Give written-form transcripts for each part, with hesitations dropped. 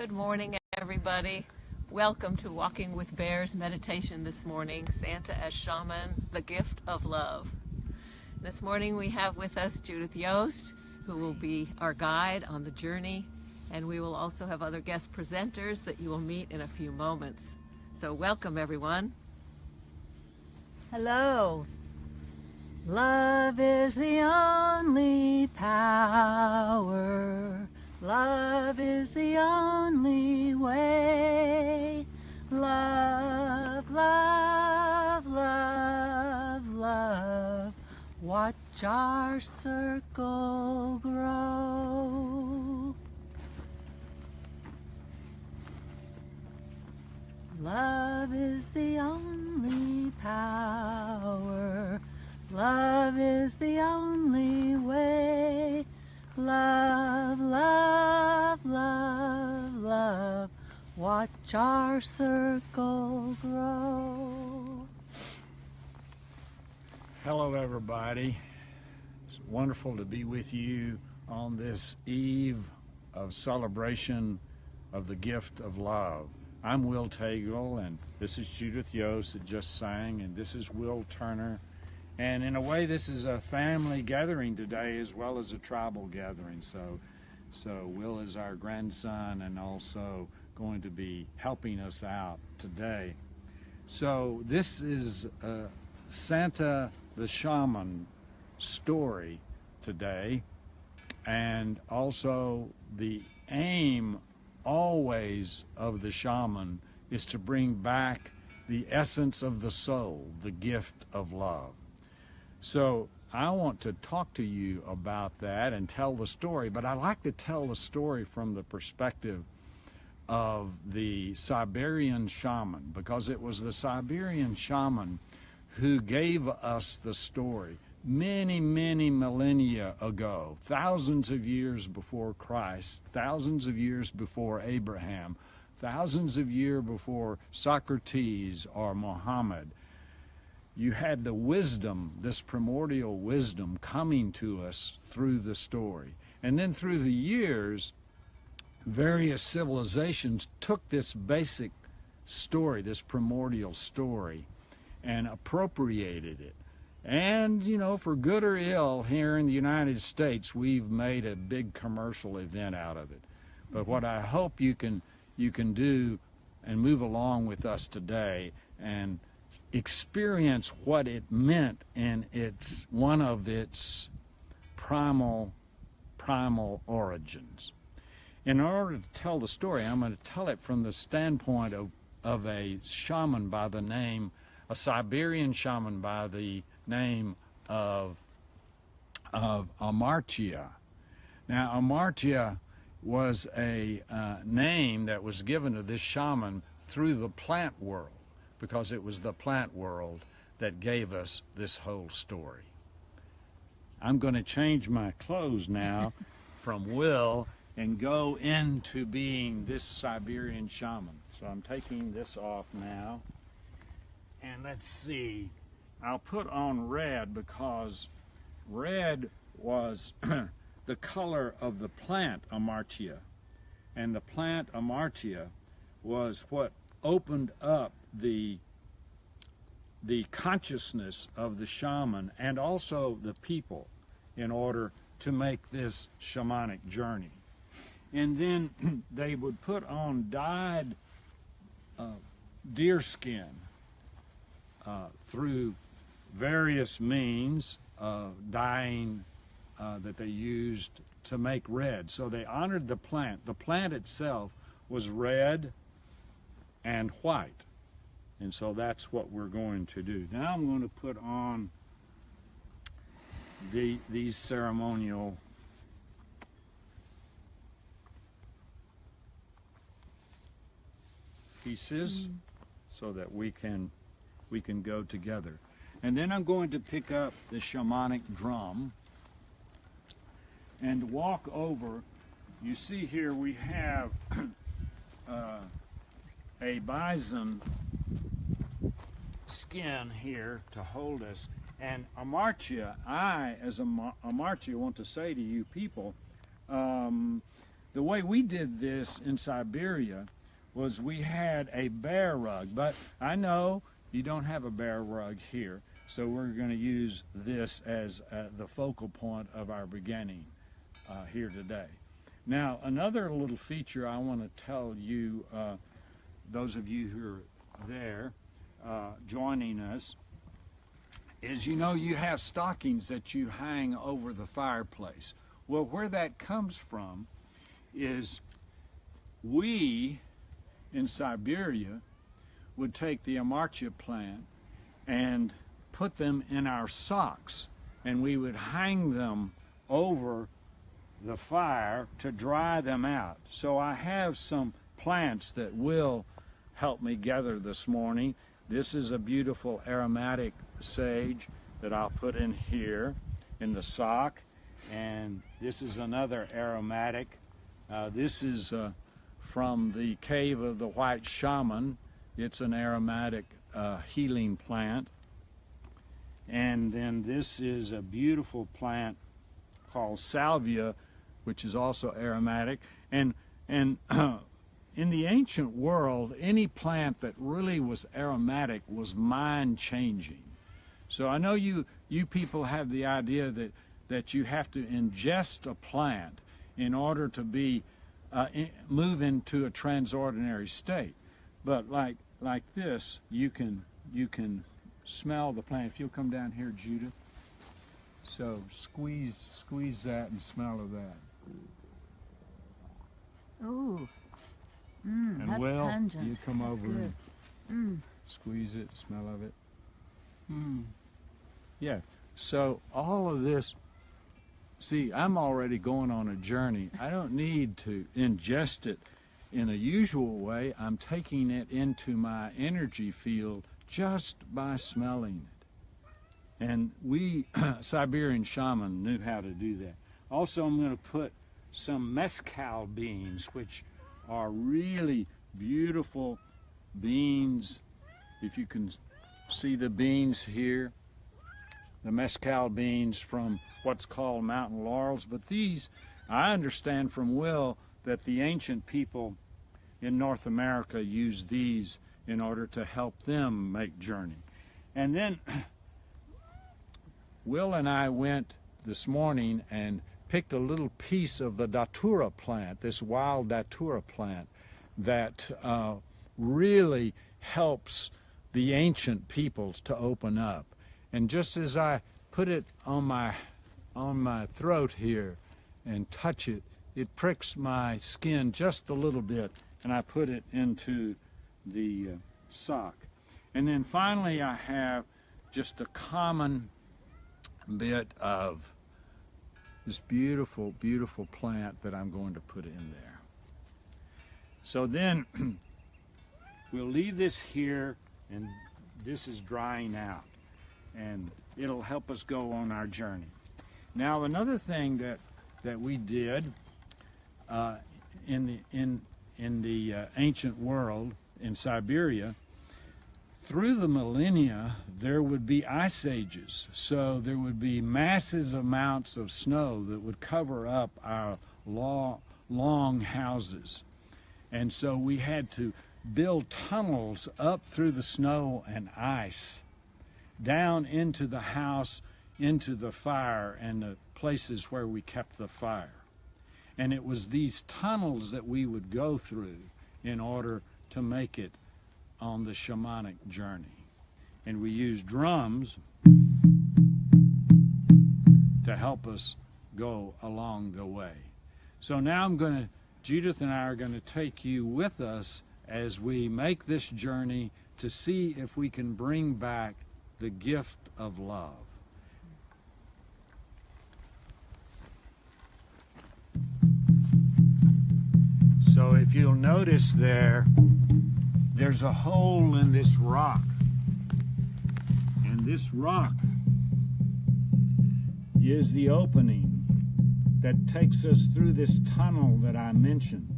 Good morning, everybody. Welcome to Walking with Bears meditation this morning. Santa as Shaman, the gift of love. This morning we have with us Judith Yost, who will be our guide on the journey, and we will also have other guest presenters that you will meet in a few moments. So welcome, everyone. Hello. Love is the only power. Love is the only way. Love, love, love, love. Watch our circle grow. Love is the only power. Love is the only way. Love, love, love, love. Watch our circle grow. Hello, everybody. It's wonderful to be with you on this eve of celebration of the gift of love. I'm Will Tagle, and this is Judith Yost that just sang, and this is Will Turner. And in a way, this is a family gathering today as well as a tribal gathering. So Will is our grandson and also going to be helping us out today. So this is Santa the Shaman story today, and also the aim always of the shaman is to bring back the essence of the soul, the gift of love. So I want to talk to you about that and tell the story, but I like to tell the story from the perspective of the Siberian shaman, because it was the Siberian shaman who gave us the story many, many millennia ago, thousands of years before Christ, thousands of years before Abraham, thousands of years before Socrates or Muhammad. You had the wisdom, this primordial wisdom, coming to us through the story. And then through the years, various civilizations took this basic story, this primordial story, and appropriated it. And, you know, for good or ill, here in the United States, we've made a big commercial event out of it. But what I hope you can do and move along with us today and experience what it meant in one of its primal origins. In order to tell the story, I'm going to tell it from the standpoint of a shaman by the name, a Siberian shaman by the name of Amartya. Now, Amartya was a name that was given to this shaman through the plant world, because it was the plant world that gave us this whole story. I'm going to change my clothes now from Will and go into being this Siberian shaman. So I'm taking this off now. And let's see, I'll put on red because red was the color of the plant Amartya. And the plant Amartya was what opened up the consciousness of the shaman and also the people in order to make this shamanic journey. And then they would put on dyed deer skin through various means of dyeing that they used to make red. So they honored the plant. The plant itself was red and white. And so that's what we're going to do. Now I'm going to put on these ceremonial pieces so that we can go together. And then I'm going to pick up the shamanic drum and walk over. You see here we have a bison skin here to hold us. And Amartya, I as Amartya want to say to you people, the way we did this in Siberia was we had a bear rug, but I know you don't have a bear rug here, so we're going to use this as the focal point of our beginning here today. Now, another little feature I want to tell you, those of you who are there joining us, is you have stockings that you hang over the fireplace. Well, where that comes from is we in Siberia would take the amartya plant and put them in our socks, and we would hang them over the fire to dry them out. So I have some plants that will help me gather this morning. This is a beautiful aromatic sage that I'll put in here in the sock, and this is another aromatic. This is from the cave of the white shaman. It's an aromatic healing plant. And then this is a beautiful plant called salvia, which is also aromatic. And in the ancient world, any plant that really was aromatic was mind-changing. So I know you people have the idea that you have to ingest a plant in order to be move into a transordinary state. But like this, you can smell the plant. If you'll come down here, Judith. So squeeze that and smell of that. Ooh. And that's Will, pungent. you come That's over good. and squeeze it, smell of it. Yeah. So all of this, see, I'm already going on a journey. I don't need to ingest it in a usual way. I'm taking it into my energy field just by smelling it. And we, Siberian shaman, knew how to do that. Also, I'm going to put some mezcal beans, which are really beautiful beans. If you can see the beans here, the mezcal beans from what's called mountain laurels. But these, I understand from Will, that the ancient people in North America used these in order to help them make journey. And then Will and I went this morning and picked a little piece of the datura plant, this wild datura plant that really helps the ancient peoples to open up. And just as I put it on my throat here and touch it, it pricks my skin just a little bit, and I put it into the sock. And then finally I have just a common bit of this beautiful, beautiful plant that I'm going to put in there. So then we'll leave this here, and this is drying out, and it'll help us go on our journey. Now, another thing that we did in the ancient world in Siberia, through the millennia, there would be ice ages. So there would be massive amounts of snow that would cover up our long houses. And so we had to build tunnels up through the snow and ice, down into the house, into the fire, and the places where we kept the fire. And it was these tunnels that we would go through in order to make it on the shamanic journey. And we used drums to help us go along the way. So now Judith and I are going to take you with us as we make this journey to see if we can bring back the gift of love. So if you'll notice there's a hole in this rock. And this rock is the opening that takes us through this tunnel that I mentioned,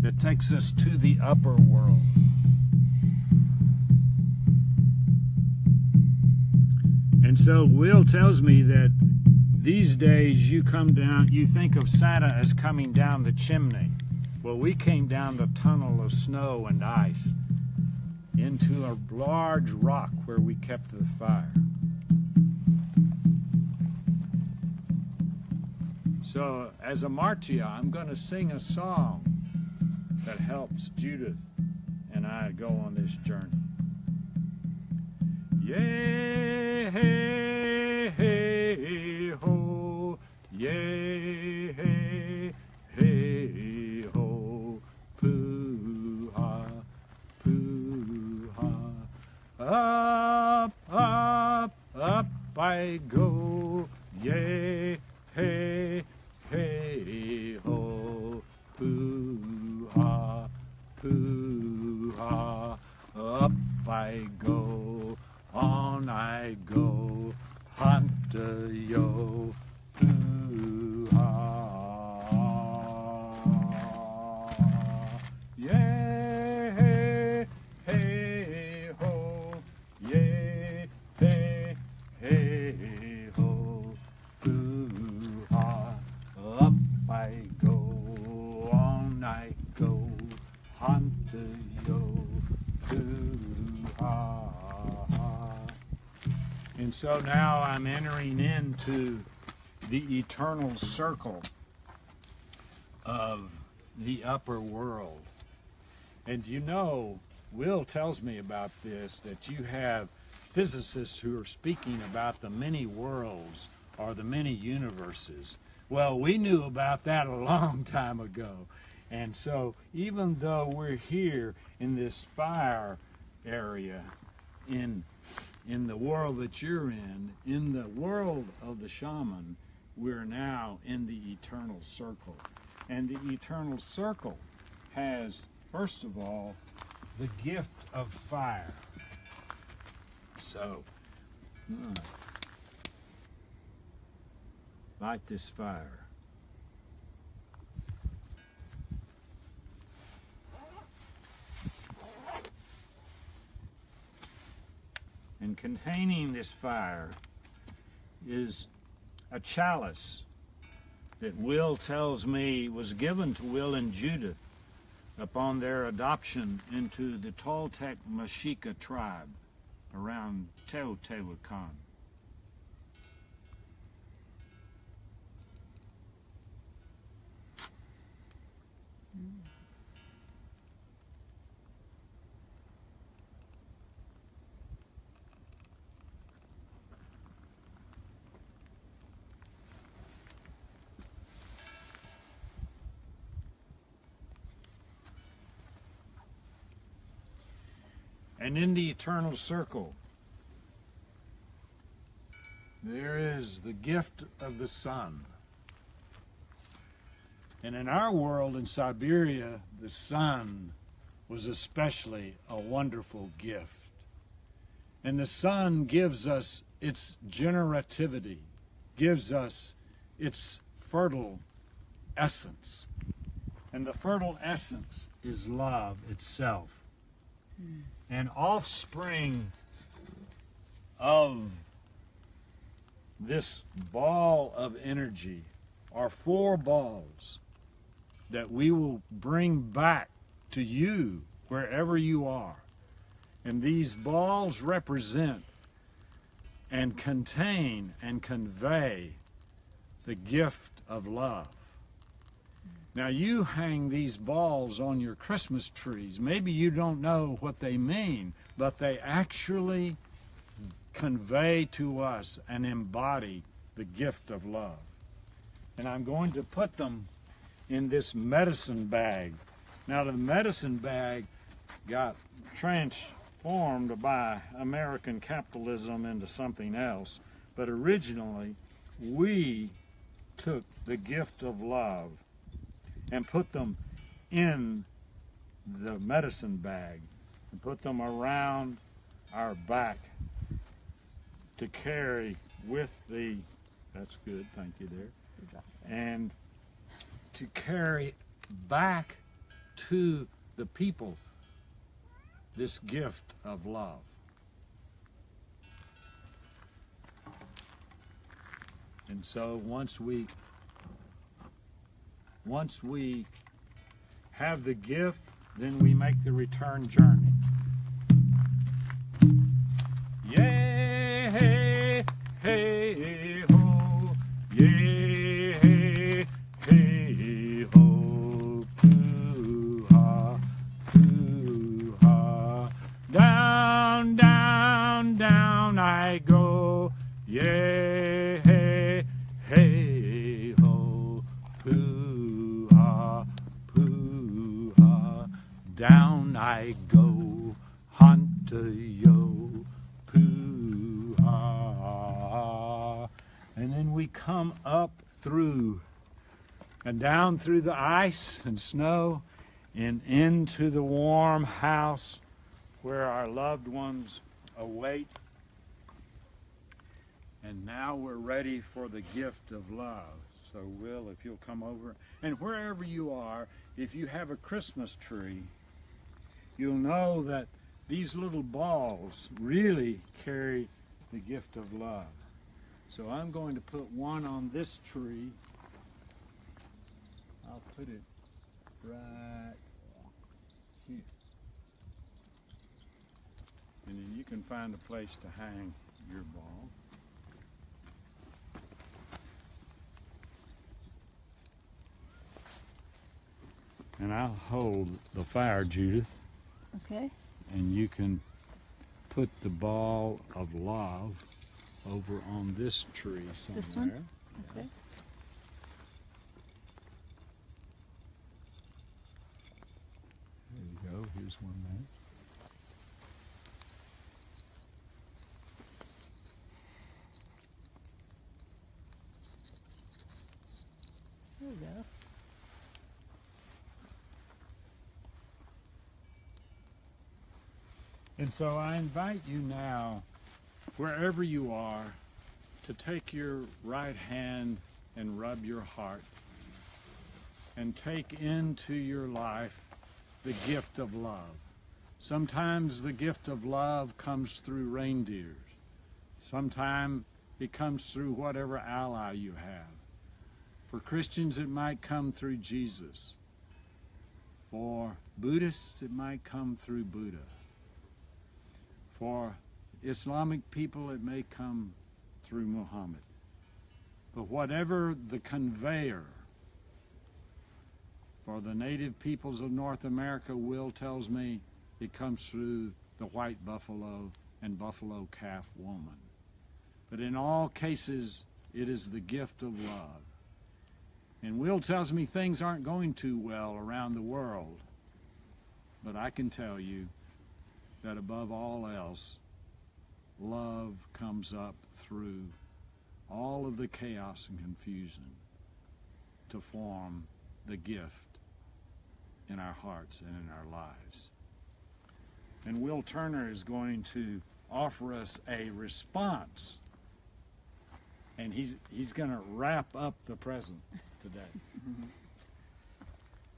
that takes us to the upper world. And so Will tells me that These days you come down, you think of Santa as coming down the chimney. Well, we came down the tunnel of snow and ice into a large rock where we kept the fire. So as a martia, I'm going to sing a song that helps Judith and I go on this journey. Yay, hey, hey, ho, yay, hey, hey, ho, poo-ha, poo-ha. Up, up, up I go, yay, hey, hey, ho, poo-ha, poo-ha. Up I go, on I go, hunt-a-yo, poo-ha. Yay, hey, hey, ho, yay, hey, hey, ho, poo-ha. Up I go, on I go, hunt-a-yo, poo-ha. And so now I'm entering into the eternal circle of the upper world. And you know, Will tells me about this, that you have physicists who are speaking about the many worlds or the many universes. Well, we knew about that a long time ago. And so even though we're here in this fire area, in the world that you're in the world of the shaman, we're now in the eternal circle. And the eternal circle has, first of all, the gift of fire. So, light this fire. And containing this fire is a chalice that Will tells me was given to Will and Judith upon their adoption into the Toltec Mexica tribe around Teotihuacan. And in the eternal circle, there is the gift of the sun. And in our world in Siberia, the sun was especially a wonderful gift. And the sun gives us its generativity, gives us its fertile essence. And the fertile essence is love itself. And offspring of this ball of energy are 4 balls that we will bring back to you wherever you are. And these balls represent and contain and convey the gift of love. Now you hang these balls on your Christmas trees. Maybe you don't know what they mean, but they actually convey to us and embody the gift of love. And I'm going to put them in this medicine bag. Now the medicine bag got transformed by American capitalism into something else, but originally we took the gift of love and put them in the medicine bag and put them around our back to carry with the, that's good, thank you there, and to carry back to the people this gift of love. And And so once we have the gift, then we make the return journey. Yay, hey, hey, ho, yay, hey, hey, ho, poo-ha, poo-ha. Down, down, down I go, yay, hey, hey, ho, poo-ha, poo-ha. Down I go, hunt-a-yo, poo-ha. And then we come up through and down through the ice and snow and into the warm house where our loved ones await. And now we're ready for the gift of love. So Will, if you'll come over, and wherever you are, if you have a Christmas tree, you'll know that these little balls really carry the gift of love. So I'm going to put one on this tree. I'll put it right here. And then you can find a place to hang your ball. And I'll hold the fire, Judith. Okay. And you can put the ball of love over on this tree somewhere. This one? Okay. There you go. Here's one there. There we go. And so I invite you now, wherever you are, to take your right hand and rub your heart and take into your life the gift of love. Sometimes the gift of love comes through reindeers. Sometimes it comes through whatever ally you have. For Christians, it might come through Jesus. For Buddhists, it might come through Buddha. For Islamic people, it may come through Muhammad. But whatever the conveyor, for the native peoples of North America, Will tells me it comes through the white buffalo and buffalo calf woman. But in all cases, it is the gift of love. And Will tells me things aren't going too well around the world. But I can tell you that above all else, love comes up through all of the chaos and confusion to form the gift in our hearts and in our lives. And Will Turner is going to offer us a response, and he's going to wrap up the present today.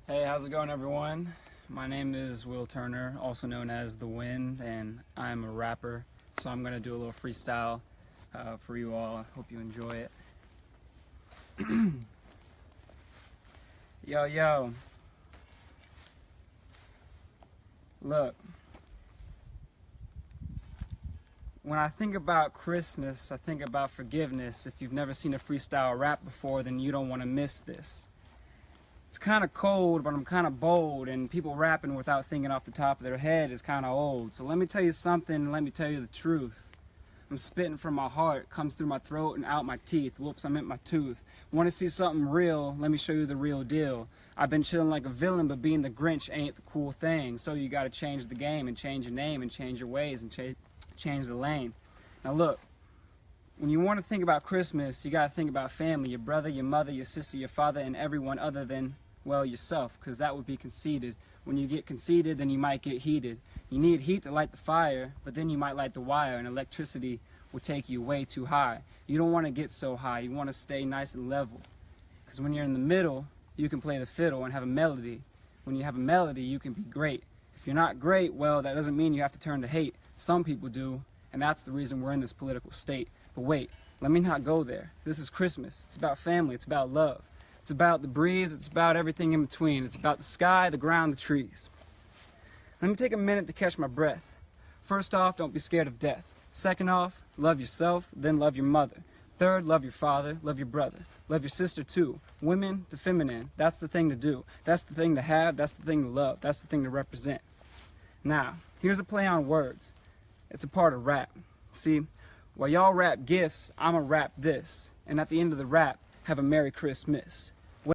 Hey, how's it going, everyone? My name is Will Turner, also known as The Wind, and I'm a rapper. So I'm going to do a little freestyle for you all. I hope you enjoy it. Yo, yo. Look. When I think about Christmas, I think about forgiveness. If you've never seen a freestyle rap before, then you don't want to miss this. It's kind of cold, but I'm kind of bold, and people rapping without thinking off the top of their head is kind of old. So let me tell you something, and let me tell you the truth. I'm spitting from my heart, comes through my throat and out my teeth. Whoops, I meant my tooth. Want to see something real? Let me show you the real deal. I've been chilling like a villain, but being the Grinch ain't the cool thing. So you gotta change the game and change your name and change your ways and change the lane. Now look, when you want to think about Christmas, you gotta think about family, your brother, your mother, your sister, your father, and everyone other than, well, yourself, because that would be conceited. When you get conceited, then you might get heated. You need heat to light the fire, but then you might light the wire, and electricity will take you way too high. You don't want to get so high. You want to stay nice and level. Because when you're in the middle, you can play the fiddle and have a melody. When you have a melody, you can be great. If you're not great, well, that doesn't mean you have to turn to hate. Some people do, and that's the reason we're in this political state. But wait, let me not go there. This is Christmas. It's about family. It's about love. It's about the breeze. It's about everything in between. It's about the sky, the ground, the trees. Let me take a minute to catch my breath. First off, don't be scared of death. Second off, love yourself, then love your mother. Third, love your father, love your brother. Love your sister too. Women, the feminine, that's the thing to do. That's the thing to have, that's the thing to love, that's the thing to represent. Now, here's a play on words. It's a part of rap. See, while y'all rap gifts, I'ma rap this. And at the end of the rap, have a Merry Christmas.